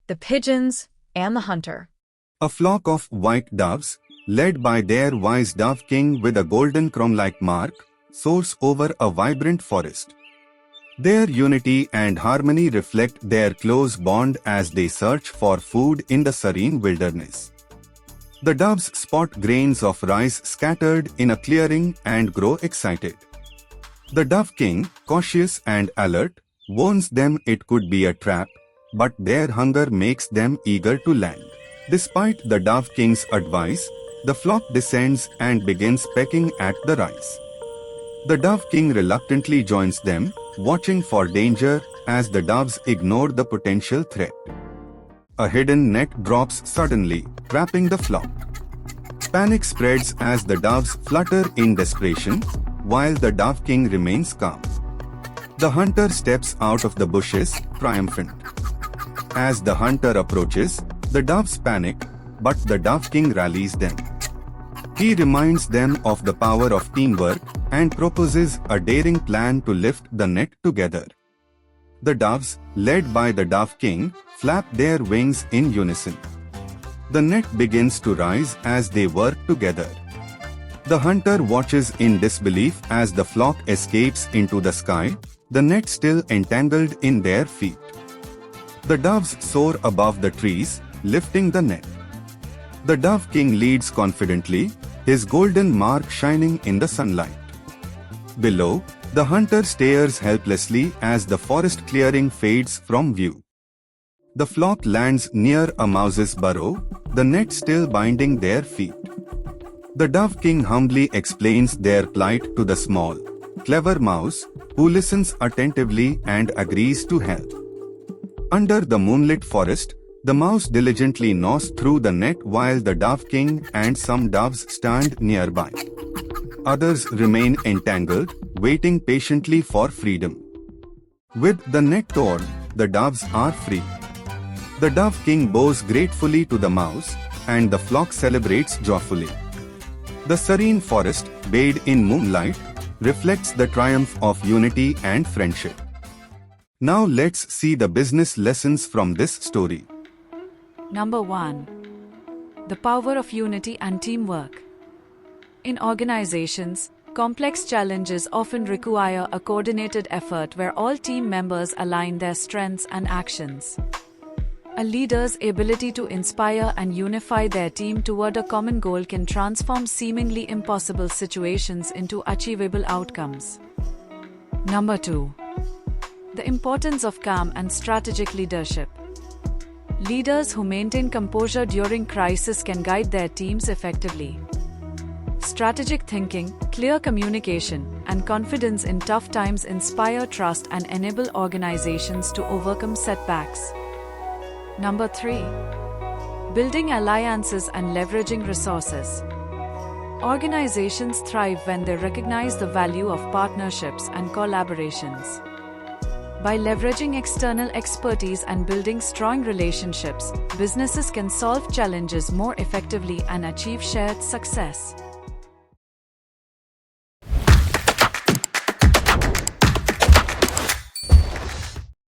The Pigeons and the Hunter. A flock of white doves, led by their wise dove king with a golden crown-like mark, soars over a vibrant forest. Their unity and harmony reflect their close bond as they search for food in the serene wilderness. The doves spot grains of rice scattered in a clearing and grow excited. The dove king, cautious and alert, warns them it could be a trap, but their hunger makes them eager to land. Despite the dove king's advice, the flock descends and begins pecking at the rice. The dove king reluctantly joins them, watching for danger as the doves ignore the potential threat. A hidden net drops suddenly, trapping the flock. Panic spreads as the doves flutter in desperation, while the dove king remains calm. The hunter steps out of the bushes, triumphant. As the hunter approaches, the doves panic, but the dove king rallies them. He reminds them of the power of teamwork and proposes a daring plan to lift the net together. The doves, led by the dove king, flap their wings in unison. The net begins to rise as they work together. The hunter watches in disbelief as the flock escapes into the sky, the net still entangled in their feet. The doves soar above the trees, lifting the net. The dove king leads confidently, his golden mark shining in the sunlight. Below, the hunter stares helplessly as the forest clearing fades from view. The flock lands near a mouse's burrow, the net still binding their feet. The dove king humbly explains their plight to the small, clever mouse, who listens attentively and agrees to help. Under the moonlit forest, the mouse diligently gnaws through the net while the dove king and some doves stand nearby. Others remain entangled, waiting patiently for freedom. With the net torn, the doves are free. The dove king bows gratefully to the mouse, and the flock celebrates joyfully. The serene forest, bathed in moonlight, reflects the triumph of unity and friendship. Now let's see the business lessons from this story. Number 1. The power of unity and teamwork. In organizations, complex challenges often require a coordinated effort where all team members align their strengths and actions. A leader's ability to inspire and unify their team toward a common goal can transform seemingly impossible situations into achievable outcomes. Number 2. The importance of calm and strategic leadership. Leaders who maintain composure during crisis can guide their teams effectively. Strategic thinking, clear communication, and confidence in tough times inspire trust and enable organizations to overcome setbacks. Number 3. Building alliances and leveraging resources. Organizations thrive when they recognize the value of partnerships and collaborations. By leveraging external expertise and building strong relationships, businesses can solve challenges more effectively and achieve shared success.